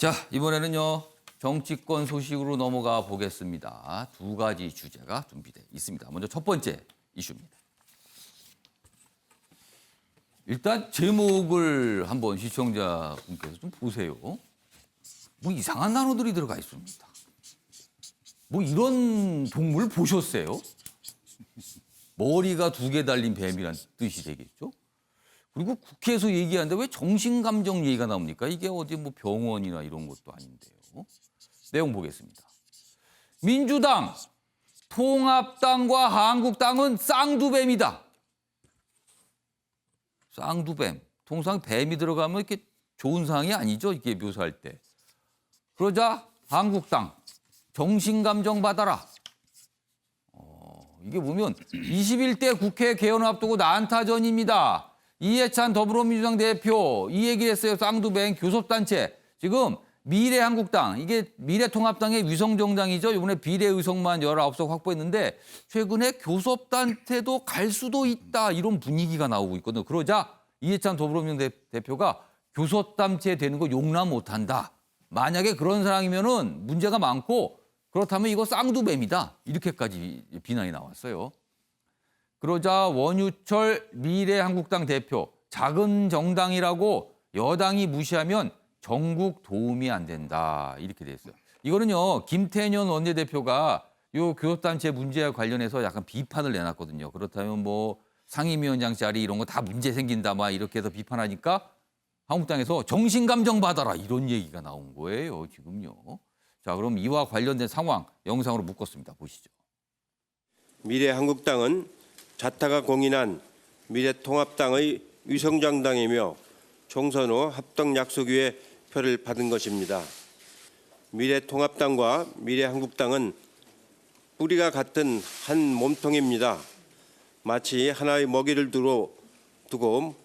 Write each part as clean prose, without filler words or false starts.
자, 이번에는요. 정치권 소식으로 넘어가 보겠습니다. 두 가지 주제가 준비되어 있습니다. 먼저 첫 번째 이슈입니다. 일단 제목을 한번 시청자분께서 좀 보세요. 뭐 이상한 단어들이 들어가 있습니다. 뭐 이런 동물 보셨어요? 머리가 두 개 달린 뱀이란 뜻이 되겠죠? 그리고 국회에서 얘기하는데 왜 정신감정 얘기가 나옵니까? 이게 어디 뭐 병원이나 이런 것도 아닌데요. 내용 보겠습니다. 민주당, 통합당과 한국당은 쌍두뱀이다. 쌍두뱀. 통상 뱀이 들어가면 이렇게 좋은 상황이 아니죠. 이게 묘사할 때. 그러자 한국당, 정신감정 받아라. 이게 보면 21대 국회 개헌을 앞두고 난타전입니다. 이해찬 더불어민주당 대표 이 얘기를 했어요. 쌍두뱀 교섭단체. 지금 미래한국당, 이게 미래통합당의 위성정당이죠. 이번에 비례의석만 19석 확보했는데 최근에 교섭단체도 갈 수도 있다. 이런 분위기가 나오고 있거든요. 그러자 이해찬 더불어민주당 대표가 교섭단체 되는 거 용납 못한다. 만약에 그런 상황이면은 문제가 많고 그렇다면 이거 쌍두뱀이다. 이렇게까지 비난이 나왔어요. 그러자 원유철 미래한국당 대표, 작은 정당이라고 여당이 무시하면 전국 도움이 안 된다. 이렇게 됐어요. 이거는요, 김태년 원내대표가 이 교섭단체 문제와 관련해서 약간 비판을 내놨거든요. 그렇다면 뭐 상임위원장 자리 이런 거 다 문제 생긴다. 막 이렇게 해서 비판하니까 한국당에서 정신감정 받아라. 이런 얘기가 나온 거예요. 지금요. 자, 그럼 이와 관련된 상황 영상으로 묶었습니다. 보시죠. 미래한국당은 자타가 공인한 미래통합당의 위성정당이며 총선 후 합당 약속 위에 표를 받은 것입니다. 미래통합당과 미래한국당은 뿌리가 같은 한 몸통입니다. 마치 하나의 먹이를 두고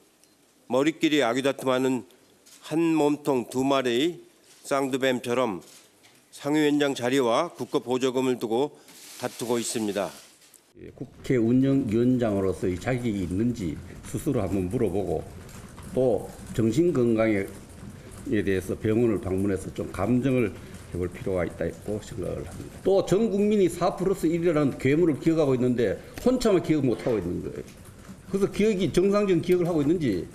머리끼리 아귀다툼하는 한 몸통 두 마리의 쌍두뱀처럼 상위원장 자리와 국고 보조금을 두고 다투고 있습니다. 국회 운영위원장으로서의 자격이 있는지 스스로 한번 물어보고 또 정신건강에 대해서 병원을 방문해서 좀 감정을 해볼 필요가 있다고 생각을 합니다. 또 전 국민이 4+1이라는 괴물을 기억하고 있는데 혼자만 기억 못하고 있는 거예요. 그래서 기억이 정상적인 기억을 하고 있는지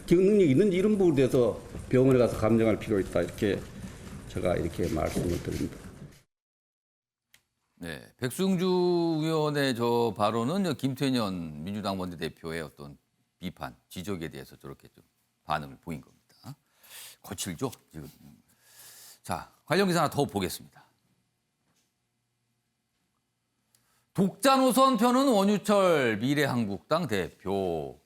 기억 능력이 있는지 이런 부분에 대해서 병원에 가서 감정할 필요가 있다. 이렇게 제가 이렇게 말씀을 드립니다. 네, 백승주 의원의 저 발언은 김태년 민주당 원내대표의 어떤 비판, 지적에 대해서 저렇게 좀 반응을 보인 겁니다. 거칠죠, 지금. 자, 관련 기사 하나 더 보겠습니다. 독자 노선 펴는 원유철 미래한국당 대표.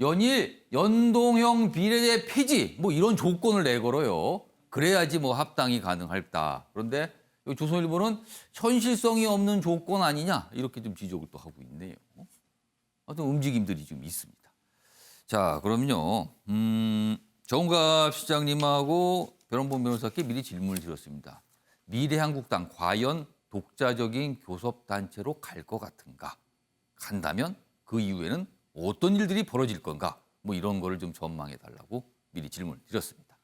연일 연동형 비례대 폐지 뭐 이런 조건을 내걸어요. 그래야지 뭐 합당이 가능할다. 그런데 조선일보는 현실성이 없는 조건 아니냐 이렇게 좀 지적을 또 하고 있네요. 어떤 움직임들이 좀 있습니다. 자, 그럼요. 정갑 시장님하고 변원본 변호사께 미리 질문을 드렸습니다. 미래한국당 과연 독자적인 교섭단체로 갈 것 같은가? 간다면 그 이후에는 어떤 일들이 벌어질 건가? 뭐 이런 거를 좀 전망해 달라고 미리 질문을 드렸습니다.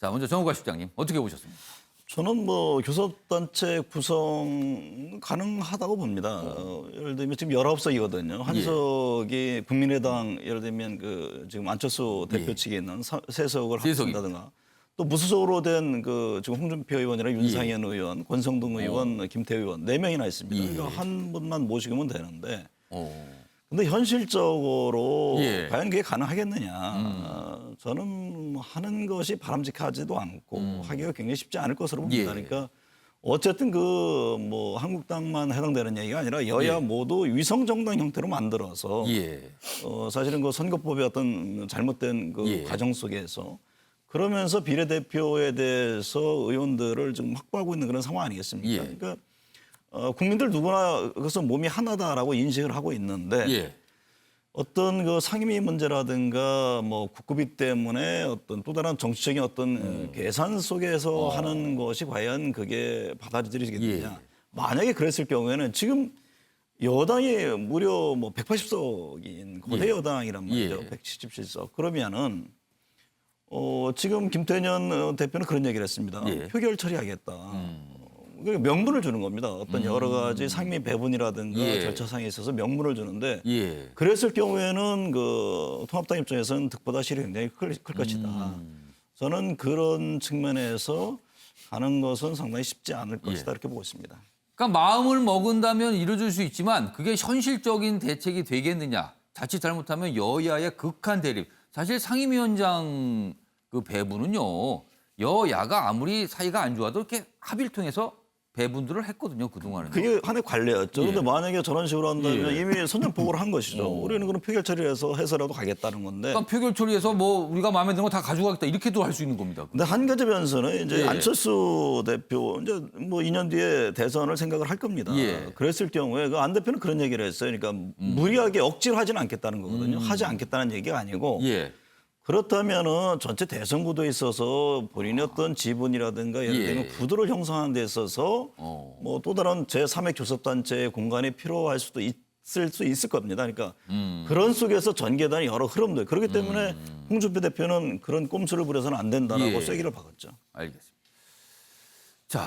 자, 먼저 정갑 시장님 어떻게 보셨습니까? 저는 뭐 교섭단체 구성 가능하다고 봅니다. 예를 들면 지금 19석이거든요. 한 석이 국민의당 예를 들면 그 지금 안철수 대표 측에 있는 3석을 합친다든가 또 무소속으로 된 그 지금 홍준표 의원이랑 윤상현 의원, 권성동 의원, 김태우 의원 4명이나 있습니다. 그러니까 한 분만 모시면 되는데 근데 현실적으로 과연 그게 가능하겠느냐. 저는 하는 것이 바람직하지도 않고 하기가 굉장히 쉽지 않을 것으로 봅니다. 그러니까 어쨌든 그 뭐 한국당만 해당되는 얘기가 아니라 여야 모두 위성정당 형태로 만들어서 사실은 그 선거법의 어떤 잘못된 그 과정 속에서 그러면서 비례대표에 대해서 의원들을 좀 확보하고 있는 그런 상황 아니겠습니까? 그러니까 국민들 누구나 그것은 몸이 하나다라고 인식을 하고 있는데 어떤 그 상임위 문제라든가 뭐 국고비 때문에 어떤 또 다른 정치적인 어떤 계산 속에서 하는 것이 과연 그게 받아들여지겠느냐. 만약에 그랬을 경우에는 지금 여당이 무려 뭐 180석인 고대 여당이란 말이죠. 177석. 그러면은 지금 김태년 대표는 그런 얘기를 했습니다. 예. 표결 처리하겠다. 명분을 주는 겁니다. 어떤 여러 가지 상임위 배분이라든가 예. 절차상에 있어서 명분을 주는데 예. 그랬을 경우에는 그 통합당 입장에서는 득보다 실이 굉장히 클 것이다. 저는 그런 측면에서 가는 것은 상당히 쉽지 않을 것이다 이렇게 보고 있습니다. 그러니까 마음을 먹은다면 이루어질 수 있지만 그게 현실적인 대책이 되겠느냐. 자칫 잘못하면 여야의 극한 대립. 사실 상임위원장 그 배분은요. 여야가 아무리 사이가 안 좋아도 이렇게 합의를 통해서 배분들을 했거든요. 그동안은. 그게 하나의 관례였죠. 그런데 만약에 저런 식으로 한다면 예. 이미 선전포고를 한 것이죠. 우리는 그럼 표결 처리해서 해서라도 가겠다는 건데. 그러니까 표결 처리해서 뭐 우리가 마음에 드는 거 다 가져가겠다 이렇게도 할 수 있는 겁니다. 근데 한 가지 변수는 이제 예. 안철수 대표 이제 뭐 2년 뒤에 대선을 생각을 할 겁니다. 예. 그랬을 경우에 그 안 대표는 그런 얘기를 했어요. 그러니까 무리하게 억지로 하지는 않겠다는 거거든요. 하지 않겠다는 얘기가 아니고 예. 그렇다면은 전체 대선 구도에 있어서 본인의 어떤 지분이라든가 예를 들면 예. 구도를 형성하는 데 있어서 뭐 또 다른 제3의 교섭단체의 공간이 필요할 수도 있을 수 있을 겁니다. 그러니까 그런 속에서 전개단이 여러 흐름들 그렇기 때문에 홍준표 대표는 그런 꼼수를 부려서는 안 된다라고 예. 쐐기를 박았죠. 알겠습니다. 자,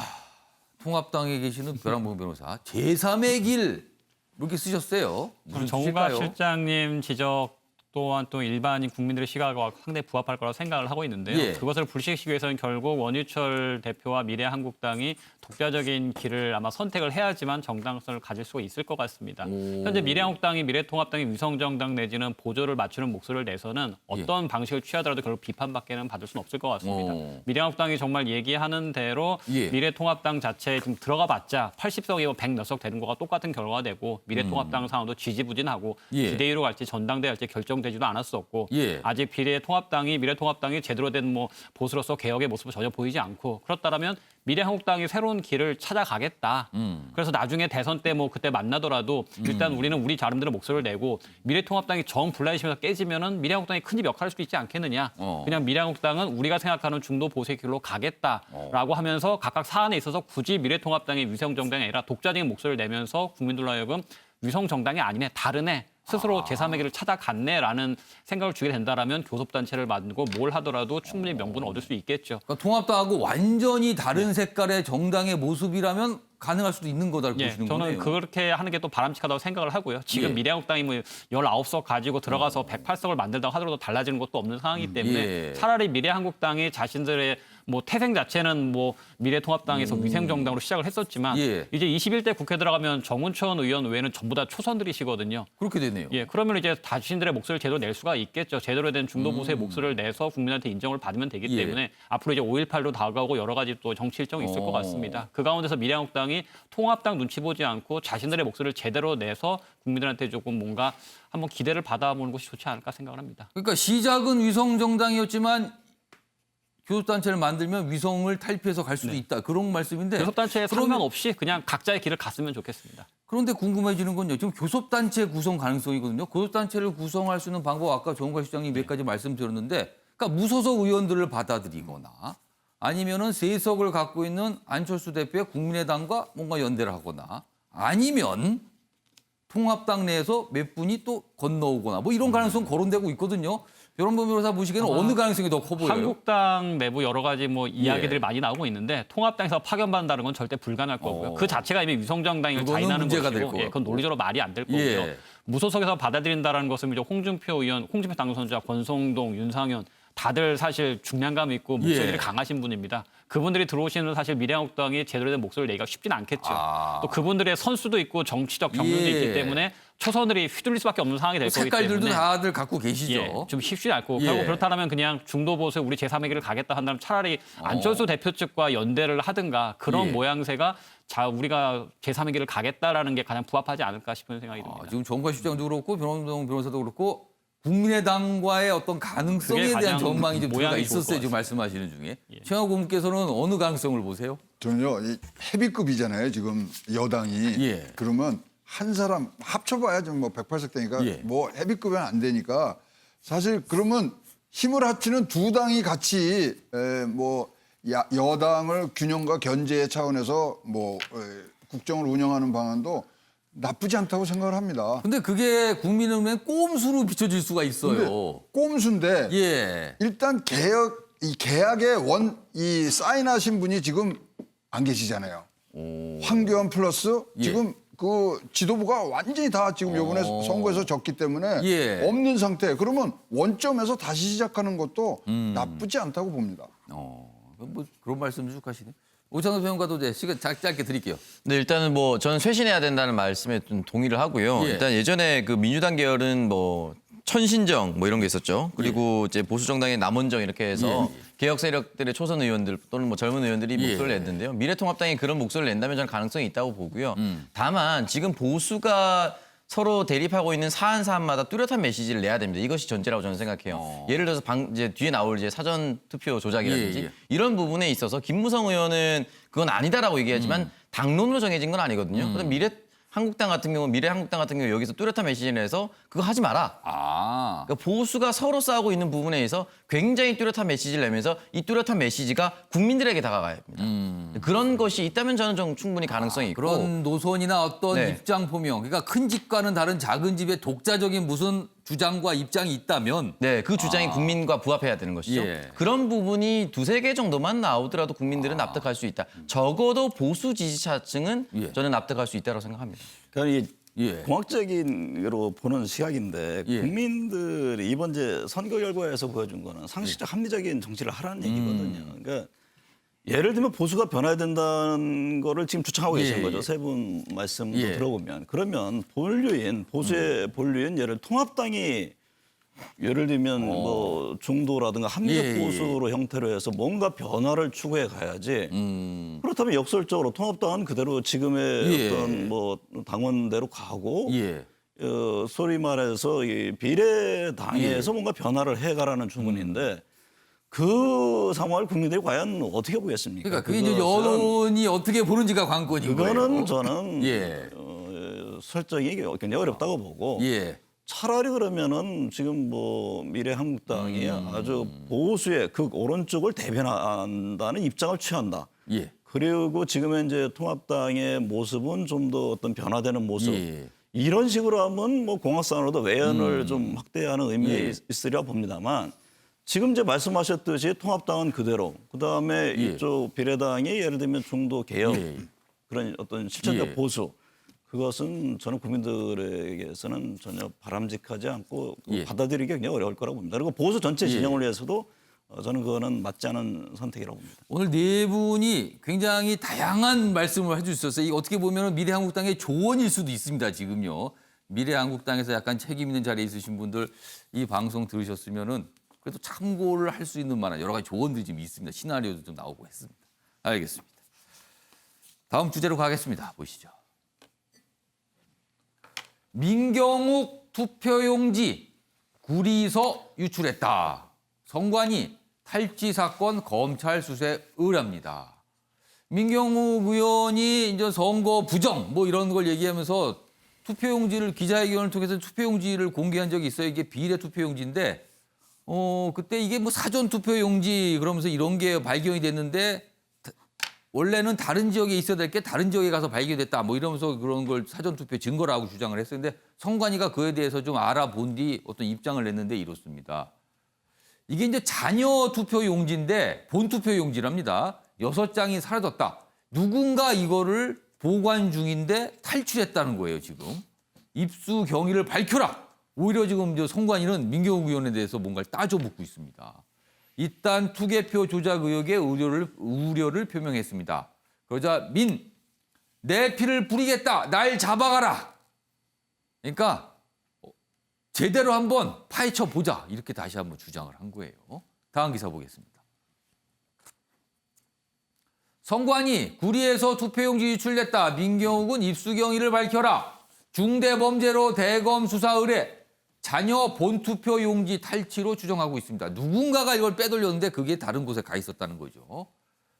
통합당에 계시는 벼랑봉 변호사 제3의 길 이렇게 쓰셨어요. 무슨 정우가 뜻일까요? 실장님 지적 또한 또 일반인 국민들의 시각과 상당히 부합할 거라고 생각을 하고 있는데요. 예. 그것을 불식시키기 위해서는 결국 원유철 대표와 미래한국당이 독자적인 길을 아마 선택을 해야지만 정당성을 가질 수가 있을 것 같습니다. 현재 미래한국당이 미래통합당이 위성정당 내지는 보조를 맞추는 목소리를 내서는 어떤 방식을 취하더라도 결국 비판밖에는 받을 수는 없을 것 같습니다. 미래한국당이 정말 얘기하는 대로 예. 미래통합당 자체에 지금 들어가봤자 80석이고 100 몇 석 되는 거가 똑같은 결과가 되고 미래통합당 상황도 지지부진하고 예. 비대위로 갈지 전당대 갈지 결정되지도 않았었고 예. 아직 미래통합당이 제대로 된 뭐 보수로서 개혁의 모습을 전혀 보이지 않고 그렇다면 미래한국당이 새로운 길을 찾아가겠다. 그래서 나중에 대선 때 뭐 그때 만나더라도 일단 우리는 우리 나름대로 목소리를 내고 미래통합당이 정 불라이시면서 깨지면은 미래한국당이 큰 힘 역할할 수도 있지 않겠느냐. 그냥 미래한국당은 우리가 생각하는 중도 보수의 길로 가겠다라고 하면서 각각 사안에 있어서 굳이 미래통합당이 위성정당이 아니라 독자적인 목소리를 내면서 국민들로 하여금 위성정당이 아니네 다르네. 스스로 제3의 길을 찾아갔네라는 생각을 주게 된다라면 교섭단체를 만들고 뭘 하더라도 충분히 명분을 얻을 수 있겠죠. 그러니까 통합당하고 완전히 다른 색깔의 정당의 모습이라면 가능할 수도 있는 거다 예, 보시는 저는 거네요. 그렇게 하는 게 또 바람직하다고 생각을 하고요. 지금 예. 미래한국당이 뭐 19석 가지고 들어가서 108석을 만들다고 하더라도 달라지는 것도 없는 상황이기 때문에 예. 차라리 미래한국당이 자신들의 뭐 태생 자체는 뭐 미래통합당에서 위생정당으로 시작을 했었지만 예. 이제 21대 국회 들어가면 정운천 의원 외에는 전부 다 초선들이시거든요. 그렇게 되네요. 예, 그러면 이제 자신들의 목소리를 제대로 낼 수가 있겠죠. 제대로 된 중도 보수의 목소리를 내서 국민한테 인정을 받으면 되기 예. 때문에 앞으로 이제 5.18로 다가오고 여러 가지 또 정치 일정이 있을 것 같습니다. 그 가운데서 미래한국당이 통합당 눈치 보지 않고 자신들의 목소리를 제대로 내서 국민들한테 조금 뭔가 한번 기대를 받아보는 것이 좋지 않을까 생각을 합니다. 그러니까 시작은 위성 정당이었지만 교섭단체를 만들면 위성을 탈피해서 갈 수도 있다. 그런 말씀인데. 교섭단체에 그러면- 상관없이 그냥 각자의 길을 갔으면 좋겠습니다. 그런데 궁금해지는 건요. 지금 교섭단체 구성 가능성이거든요. 교섭단체를 구성할 수 있는 방법 아까 정우가 시장님 몇 가지 말씀드렸는데 그러니까 무소속 의원들을 받아들이거나 아니면은 세석을 갖고 있는 안철수 대표의 국민의당과 뭔가 연대를 하거나 아니면 통합당 내에서 몇 분이 또 건너오거나 뭐 이런 가능성 거론되고 있거든요. 변호사 변호사 보시기에는 어느 가능성이 더 커 보여요? 한국당 내부 여러 가지 뭐 이야기들이 예. 많이 나오고 있는데 통합당에서 파견받는다는 건 절대 불가능할 거고요. 그 자체가 이미 위성정당을 그거는 자인하는 문제가 될 것이고 거고. 그건 논리적으로 말이 안 될 거고요. 예. 무소속에서 받아들인다는 것은 이제 홍준표 의원, 홍준표 당선자, 권성동, 윤상현 다들 사실 중량감 있고 목소리들이 예. 강하신 분입니다. 그분들이 들어오시면 사실 미래한국당이 제대로 된 목소리를 내기가 쉽지는 않겠죠. 아. 또 그분들의 선수도 있고 정치적 경륜도 예. 있기 때문에 초선들이 휘둘릴 수밖에 없는 상황이 될 거기 때문에. 색깔들도 다들 갖고 계시죠. 예, 좀 쉽지 않고 예. 결국 그렇다면 그냥 중도 보수에 우리 제3의 길을 가겠다 한다면 차라리 안철수 대표 측과 연대를 하든가 그런 예. 모양새가 우리가 제3의 길을 가겠다라는 게 가장 부합하지 않을까 싶은 생각이 듭니다. 지금 정과 실장도 그렇고 변호동 변호사도 그렇고 국민의당과의 어떤 가능성에 그게 대한 가장 전망이 좀 들어가 모양이 좋을 있었어요. 것 지금 말씀하시는 중에. 최영호 고문께서는 어느 가능성을 보세요? 저는요, 이 헤비급이잖아요, 지금 여당이. 예. 그러면 한 사람 합쳐봐야죠. 뭐 108석 되니까 예. 뭐 헤비급은 안 되니까 사실 그러면 힘을 합치는 두 당이 같이 뭐 여당을 균형과 견제의 차원에서 뭐 국정을 운영하는 방안도 나쁘지 않다고 생각을 합니다. 근데 그게 국민은행 꼼수로 비춰질 수가 근데 있어요. 꼼수인데 예. 일단 이 계약에 이 사인하신 분이 지금 안 계시잖아요. 황교안 플러스 예. 지금 그 지도부가 완전히 다 지금 이번에 선거에서 졌기 때문에 예. 없는 상태. 그러면 원점에서 다시 시작하는 것도 나쁘지 않다고 봅니다. 뭐 그런 말씀 쭉 하시네. 오창석 평론가도 네, 시간 짧게 드릴게요. 네, 일단은 뭐 저는 쇄신해야 된다는 말씀에 좀 동의를 하고요. 예. 일단 예전에 그 민주당 계열은 뭐 천신정 뭐 이런 게 있었죠. 그리고 이제 보수 정당의 남원정 이렇게 해서 개혁 세력들의 초선 의원들 또는 뭐 젊은 의원들이 예. 목소리를 냈는데요. 미래통합당이 그런 목소리를 낸다면 저는 가능성이 있다고 보고요. 다만 지금 보수가 서로 대립하고 있는 사안마다 뚜렷한 메시지를 내야 됩니다. 이것이 전제라고 저는 생각해요. 예를 들어서 이제 뒤에 나올 이제 사전 투표 조작이라든지 예, 예. 이런 부분에 있어서 김무성 의원은 그건 아니다라고 얘기하지만 당론으로 정해진 건 아니거든요. 그래서 미래한국당 같은 경우 여기서 뚜렷한 메시지를 내서 그거 하지 마라. 아. 그러니까 보수가 서로 싸우고 있는 부분에 의해서 굉장히 뚜렷한 메시지를 내면서 이 뚜렷한 메시지가 국민들에게 다가가야 합니다. 그런 것이 있다면 저는 좀 충분히 가능성이 있고 그런 노선이나 어떤 네. 입장 표명, 그러니까 큰 집과는 다른 작은 집의 독자적인 무슨 주장과 입장이 있다면 네, 그 주장이 국민과 부합해야 되는 것이죠. 예. 그런 부분이 두세 개 정도만 나오더라도 국민들은 납득할 수 있다. 적어도 보수 지지자층은 예. 저는 납득할 수 있다고 생각합니다. 그러니까 이 예. 공학적인으로 보는 시각인데 예. 국민들이 이번 이제 선거 결과에서 보여준 거는 상식적 합리적인 정치를 하라는 얘기거든요. 그러니까 예를 들면 보수가 변화해야 된다는 거를 지금 주창하고 예, 계신 거죠. 예. 세 분 말씀도 예. 들어보면 그러면 보수의 본류인 예를 통합당이 예를 들면 뭐 중도라든가 합리적 예, 예. 보수로 형태로 해서 뭔가 변화를 추구해 가야지. 그렇다면 역설적으로 통합당은 그대로 지금의 예. 어떤 뭐 당원대로 가고 예. 소리 말해서 이 비례당에서 뭔가 변화를 해가라는 주문인데 그 상황을 국민들이 과연 어떻게 보겠습니까? 그러니까 그게 이제 그것은- 여론이 어떻게 보는지가 관건인 거예요. 그거는 저는 예. 설정이 굉장히 어렵다고 보고 예. 차라리 그러면은 지금 뭐 미래한국당이 아주 보수의 극 오른쪽을 대변한다는 입장을 취한다. 예. 그리고 지금의 이제 통합당의 모습은 좀 더 어떤 변화되는 모습. 예. 이런 식으로 하면 뭐 공학상으로도 외연을 좀 확대하는 의미가 예. 있으리라 봅니다만 지금 이제 말씀하셨듯이 통합당은 그대로 그다음에 예. 이쪽 비례당이 예를 들면 중도 개혁 예. 그런 어떤 실천적 예. 보수 그것은 저는 국민들에게서는 전혀 바람직하지 않고 예. 받아들이기 굉장히 어려울 거라고 봅니다. 그리고 보수 전체 진영을 위해서도 저는 그거는 맞지 않은 선택이라고 봅니다. 오늘 네 분이 굉장히 다양한 말씀을 해주셨어요. 이게 어떻게 보면 미래한국당의 조언일 수도 있습니다. 지금요. 미래한국당에서 약간 책임 있는 자리에 있으신 분들 이 방송 들으셨으면은 그래도 참고를 할 수 있는 만한 여러 가지 조언들이 좀 있습니다. 시나리오도 좀 나오고 했습니다. 알겠습니다. 다음 주제로 가겠습니다. 보시죠. 민경욱 투표용지 구리서 유출했다. 선관위 탈취 사건 검찰 수사에 의뢰합니다. 민경욱 의원이 이제 선거 부정 뭐 이런 걸 얘기하면서 투표용지를 기자회견을 통해서 투표용지를 공개한 적이 있어요. 이게 비례 투표용지인데 그때 이게 뭐 사전 투표용지 그러면서 이런 게 발견이 됐는데 원래는 다른 지역에 있어야 될 게 다른 지역에 가서 발견됐다 뭐 이러면서 그런 걸 사전 투표 증거라고 주장을 했었는데 선관위가 그에 대해서 좀 알아본 뒤 어떤 입장을 냈는데 이렇습니다. 이게 이제 자녀 투표용지인데 본 투표용지랍니다. 6장이 사라졌다. 누군가 이거를 보관 중인데 탈출했다는 거예요, 지금. 입수 경위를 밝혀라. 오히려 지금 선관위는 민경욱 의원에 대해서 뭔가를 따져 묻고 있습니다. 일단 투개표 조작 의혹의 우려를 표명했습니다. 그러자 내 피를 뿌리겠다. 날 잡아가라. 그러니까 제대로 한번 파헤쳐 보자. 이렇게 다시 한번 주장을 한 거예요. 다음 기사 보겠습니다. 선관위 구리에서 투표용지 유출됐다. 민경욱은 입수 경위를 밝혀라. 중대범죄로 대검 수사 의뢰. 자녀 본투표용지 탈취로 추정하고 있습니다. 누군가가 이걸 빼돌렸는데 그게 다른 곳에 가 있었다는 거죠.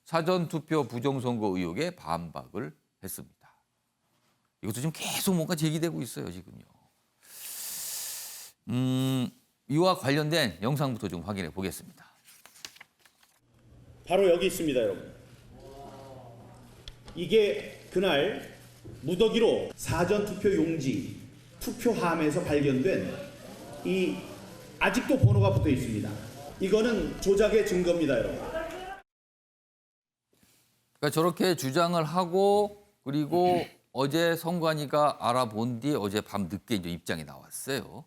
사전투표 부정선거 의혹에 반박을 했습니다. 이것도 지금 계속 뭔가 제기되고 있어요, 지금요. 이와 관련된 영상부터 좀 확인해 보겠습니다. 바로 여기 있습니다, 여러분. 이게 그날 무더기로 사전투표 용지, 투표함에서 발견된 이 아직도 번호가 붙어 있습니다. 이거는 조작의 증거입니다, 여러분. 그러니까 저렇게 주장을 하고 그리고 어제 선관위가 알아본 뒤 어제 밤 늦게 이제 입장이 나왔어요.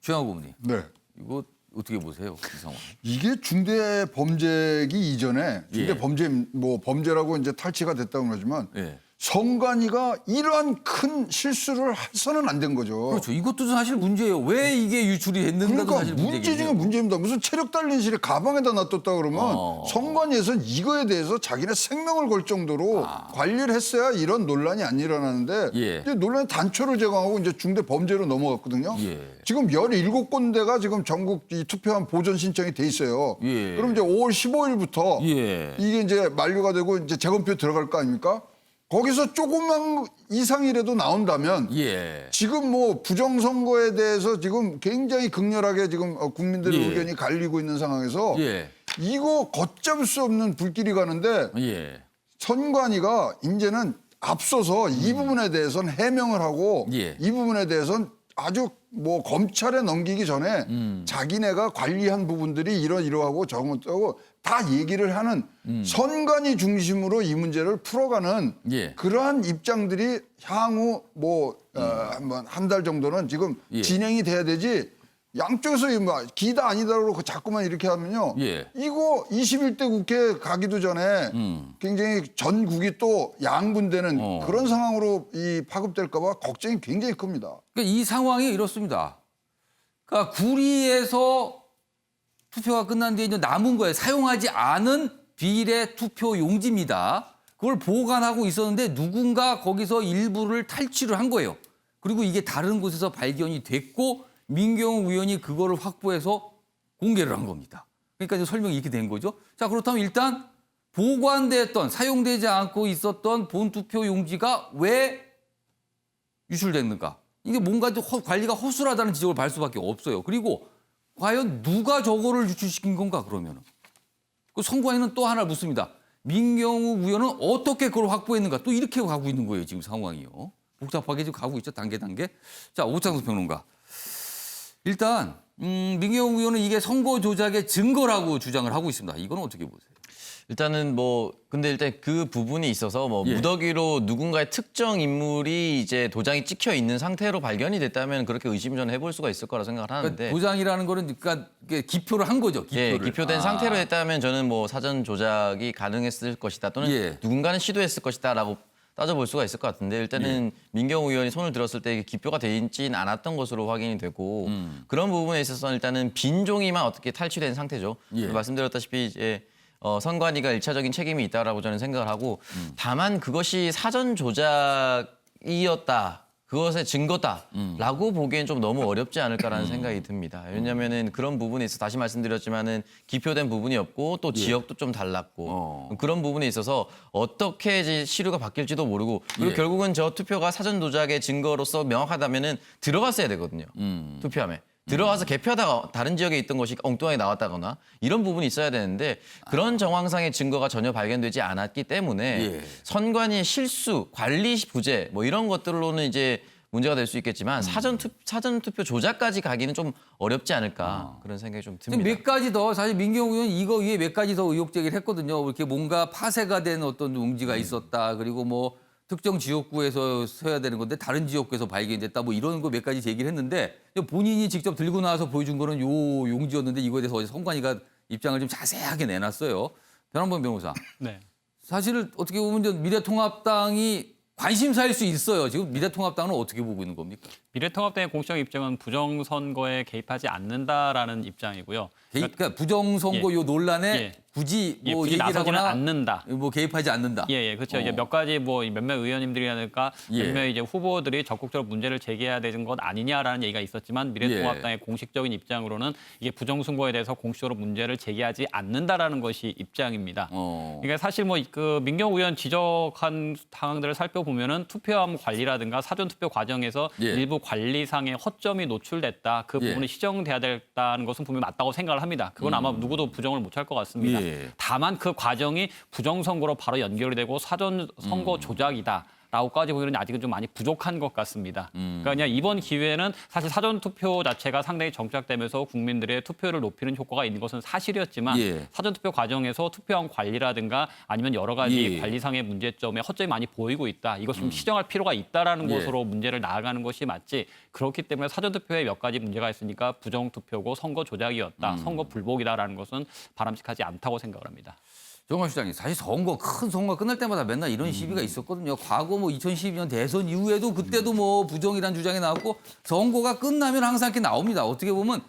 주영하 고문님, 네. 이거 어떻게 보세요? 이 상황. 이게 중대 범죄이기 이전에 중대 예. 범죄 뭐 범죄라고 이제 탈취가 됐다고 그러지만 예. 선관위가 이러한 큰 실수를 해서는 안 된 거죠. 그렇죠. 이것도 사실 문제예요. 왜 이게 유출이 됐는가도 그러니까 사실 문제 중에 문제겠네요. 문제입니다. 무슨 체력 단련실에 가방에다 놔뒀다 그러면 선관위에서 이거에 대해서 자기네 생명을 걸 정도로 관리를 했어야 이런 논란이 안 일어나는데 예. 이제 논란의 단초를 제거하고 이제 중대 범죄로 넘어갔거든요. 예. 지금 17군데가 지금 전국 이 투표함 보존 신청이 돼 있어요. 예. 그럼 이제 5월 15일부터 예. 이게 이제 만료가 되고 이제 재검표 들어갈 거 아닙니까? 거기서 조금만 이상이라도 나온다면 예. 지금 뭐 부정선거에 대해서 지금 굉장히 극렬하게 지금 국민들의 예. 의견이 갈리고 있는 상황에서 예. 이거 걷잡을 수 없는 불길이 가는데 예. 선관위가 이제는 앞서서 이 부분에 대해서는 해명을 하고 예. 이 부분에 대해서는 아주 뭐 검찰에 넘기기 전에 자기네가 관리한 부분들이 이러이러하고 저것하고 다 얘기를 하는 선관위 중심으로 이 문제를 풀어가는 예. 그러한 입장들이 향후 뭐 한 달 정도는 지금 예. 진행이 돼야 되지 양쪽에서 뭐 기다 아니다로 자꾸만 이렇게 하면요. 예. 이거 21대 국회 가기도 전에 굉장히 전국이 또 양분되는 그런 상황으로 이 파급될까 봐 걱정이 굉장히 큽니다. 그러니까 이 상황이 이렇습니다. 그러니까 구리에서 투표가 끝난 뒤에 이제 남은 거예요. 사용하지 않은 비례 투표 용지입니다. 그걸 보관하고 있었는데 누군가 거기서 일부를 탈취를 한 거예요. 그리고 이게 다른 곳에서 발견이 됐고 민경욱 의원이 그거를 확보해서 공개를 한 겁니다. 그러니까 이제 설명이 이렇게 된 거죠. 자, 그렇다면 일단 보관됐던 사용되지 않고 있었던 본투표 용지가 왜 유출됐는가? 이게 뭔가 좀 관리가 허술하다는 지적을 받을 수밖에 없어요. 그리고 과연 누가 저거를 유출시킨 건가 그러면은. 그 선관위는 또 하나 묻습니다. 민경욱 의원은 어떻게 그걸 확보했는가? 또 이렇게 가고 있는 거예요, 지금 상황이요. 복잡하게 지금 가고 있죠, 단계. 자, 오창석 평론가. 일단 민경욱 의원은 이게 선거 조작의 증거라고 주장을 하고 있습니다. 이건 어떻게 보세요? 일단은 뭐 근데 일단 그 부분이 있어서 뭐 예. 무더기로 누군가의 특정 인물이 이제 도장이 찍혀 있는 상태로 발견이 됐다면 그렇게 의심 전 해볼 수가 있을 거라 생각을 하는데 그러니까 도장이라는 거는 그러니까 이게 기표를 한 거죠. 기표를. 예, 기표된 상태로 했다면 저는 뭐 사전 조작이 가능했을 것이다 또는 예. 누군가는 시도했을 것이다라고 따져볼 수가 있을 것 같은데 일단은 민경욱 의원이 손을 들었을 때 이게 기표가 돼 있진 않았던 것으로 확인이 되고 그런 부분에 있어서는 일단은 빈 종이만 어떻게 탈취된 상태죠. 예. 말씀드렸다시피 이제 선관위가 1차적인 책임이 있다라고 저는 생각을 하고 다만 그것이 사전 조작이었다. 그것의 증거다라고 보기엔 좀 너무 어렵지 않을까라는 생각이 듭니다. 왜냐하면은 그런 부분에 있어서 다시 말씀드렸지만은 기표된 부분이 없고 또 지역도 좀 달랐고 그런 부분에 있어서 어떻게 이제 시류가 바뀔지도 모르고 그리고 예. 결국은 저 투표가 사전 조작의 증거로서 명확하다면은 들어갔어야 되거든요. 투표함에. 들어가서 개표하다가 다른 지역에 있던 것이 엉뚱하게 나왔다거나 이런 부분이 있어야 되는데 그런 정황상의 증거가 전혀 발견되지 않았기 때문에 예. 선관위의 실수, 관리 부재 뭐 이런 것들로는 이제 문제가 될 수 있겠지만 사전 투표 조작까지 가기는 좀 어렵지 않을까 그런 생각이 좀 듭니다. 몇 가지 더 사실 민경욱 의원 이거 위에 몇 가지 더 의혹 제기를 했거든요. 이렇게 뭔가 파쇄가 된 어떤 용지가 있었다. 그리고 뭐 특정 지역구에서 써야 되는 건데 다른 지역구에서 발견됐다. 뭐 이런 거 몇 가지 제기를 했는데 본인이 직접 들고 나와서 보여준 거는 요 용지였는데 이거에 대해서 어제 선관위가 입장을 좀 자세하게 내놨어요. 변한범 변호사. 네. 사실 어떻게 보면 이제 미래통합당이 관심사일 수 있어요. 지금 미래통합당은 어떻게 보고 있는 겁니까? 미래통합당의 공식 입장은 부정선거에 개입하지 않는다라는 입장이고요. 그러니까 부정선거 예. 요 논란에 예. 굳이 예, 뭐 굳이 얘기를 나서지는 하거나 않는다. 뭐 개입하지 않는다. 예, 그렇죠. 이제 몇 가지 뭐 몇몇 의원님들이라든가 예. 몇몇 이제 후보들이 적극적으로 문제를 제기해야 되는 것 아니냐라는 얘기가 있었지만 미래통합당의 공식적인 입장으로는 이게 부정선거에 대해서 공식적으로 문제를 제기하지 않는다라는 것이 입장입니다. 그러니까 사실 뭐 그 민경욱 의원 지적한 상황들을 살펴보면은 투표함 관리라든가 사전 투표 과정에서 예. 일부 관리상의 허점이 노출됐다. 그 예. 부분이 시정돼야 된다는 것은 분명히 맞다고 생각을 합니다. 그건 아마 누구도 부정을 못할 것 같습니다. 예. 다만 그 과정이 부정선거로 바로 연결이 되고 사전 선거 조작이다. 있다라고까지 보기에는 아직은 좀 많이 부족한 것 같습니다. 그러니까 그냥 이번 기회는 사실 사전투표 자체가 상당히 정착되면서 국민들의 투표를 높이는 효과가 있는 것은 사실이었지만 예. 사전투표 과정에서 투표한 관리라든가 아니면 여러 가지 예. 관리상의 문제점에 허점이 많이 보이고 있다. 이것을 좀 시정할 필요가 있다라는 예. 것으로 문제를 나아가는 것이 맞지. 그렇기 때문에 사전투표에 몇 가지 문제가 있으니까 부정투표고 선거 조작이었다. 선거 불복이다라는 것은 바람직하지 않다고 생각을 합니다. 정관 시장님, 사실 큰 선거 끝날 때마다 맨날 이런 시비가 있었거든요. 과거 뭐 2012년 대선 이후에도 그때도 뭐 부정이라는 주장이 나왔고 선거가 끝나면 항상 이렇게 나옵니다. 어떻게 보면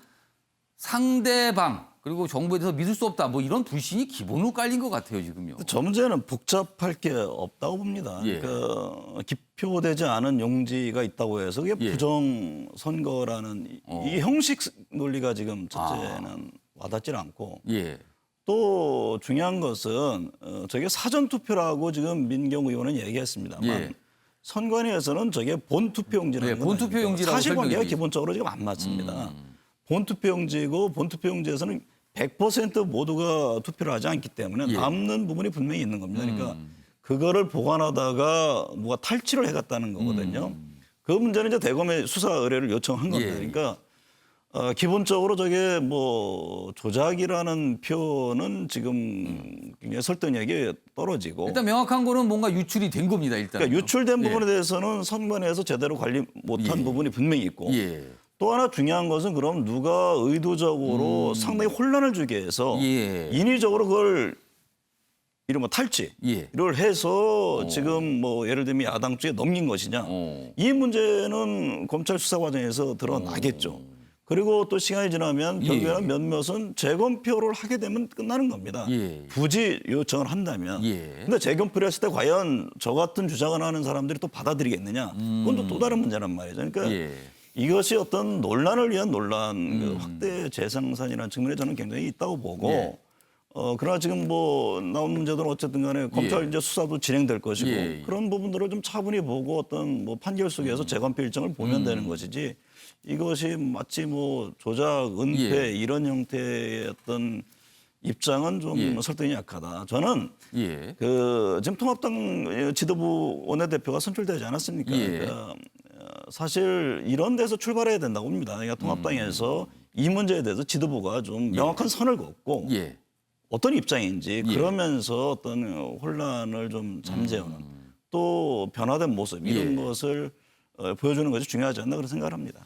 상대방 그리고 정부에 대해서 믿을 수 없다. 뭐 이런 불신이 기본으로 깔린 것 같아요, 지금요. 저 문제는 복잡할 게 없다고 봅니다. 예. 그러니까 기표되지 않은 용지가 있다고 해서 그게 예. 부정 선거라는 이 형식 논리가 지금 첫째는 와닿질 않고 예. 또 중요한 것은 저게 사전 투표라고 지금 민경 의원은 얘기했습니다만 예. 선관위에서는 저게 본투표용지라는 네, 건 본투표용지라고 사실관계가 설명이 기본적으로 지금 안 맞습니다. 본투표용지고 본투표용지에서는 100% 모두가 투표를 하지 않기 때문에 예. 남는 부분이 분명히 있는 겁니다. 그러니까 그거를 보관하다가 뭐가 탈취를 해갔다는 거거든요. 그 문제는 이제 대검에 수사 의뢰를 요청한 겁니다. 예. 그러니까 기본적으로 저게 뭐 조작이라는 표현은 지금 굉장히 설득력이 떨어지고 일단 명확한 거는 뭔가 유출이 된 겁니다, 일단. 그러니까 유출된 예. 부분에 대해서는 선관위에서 제대로 관리 못한 예. 부분이 분명히 있고 예. 또 하나 중요한 것은 그럼 누가 의도적으로 상당히 혼란을 주기 위해서 예. 인위적으로 그걸 이른바 탈취를 예. 해서 지금 뭐 예를 들면 야당 쪽에 넘긴 것이냐 이 문제는 검찰 수사 과정에서 드러나겠죠. 그리고 또 시간이 지나면 결국에는 몇몇은 재검표를 하게 되면 끝나는 겁니다. 예. 굳이 요청을 한다면. 예. 근데 재검표를 했을 때 과연 저 같은 주장을 하는 사람들이 또 받아들이겠느냐. 그건 또 다른 문제란 말이죠. 그러니까 예. 이것이 어떤 논란을 위한 논란, 그 확대 재생산이라는 측면에 저는 굉장히 있다고 보고 예. 그러나 지금 뭐 나온 문제들은 어쨌든 간에 검찰 예. 이제 수사도 진행될 것이고 예. 그런 부분들을 좀 차분히 보고 어떤 뭐 판결 속에서 재검표 일정을 보면 되는 것이지 이것이 마치 뭐 조작, 은폐 예. 이런 형태의 어떤 입장은 좀 예. 설득이 약하다. 저는 예. 그 지금 통합당 지도부 원내대표가 선출되지 않았습니까? 예. 그러니까 사실 이런 데서 출발해야 된다고 봅니다. 그러니까 통합당에서 이 문제에 대해서 지도부가 좀 명확한 선을 긋고 예. 어떤 입장인지 예. 그러면서 어떤 혼란을 좀 잠재우는 또 변화된 모습 이런 예. 것을 보여주는 것이 중요하지 않나 그런 생각을 합니다.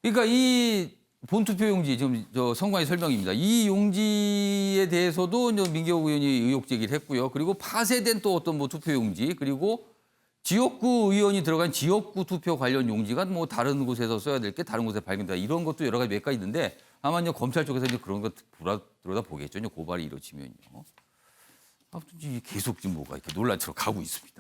그러니까 이 본투표 용지 지금 저 선관위 설명입니다. 이 용지에 대해서도 이제 민경욱 의원이 의혹 제기를 했고요. 그리고 파쇄된 또 어떤 뭐 투표 용지 그리고 지역구 의원이 들어간 지역구 투표 관련 용지가 뭐 다른 곳에서 써야 될 게 다른 곳에 발견된다. 이런 것도 여러 가지 몇 가지 있는데 아마 이제 검찰 쪽에서 이제 그런 거 들여다 보겠죠. 이제 고발이 이루어지면요. 아무튼 계속 지금 뭐가 이렇게 논란처럼 가고 있습니다.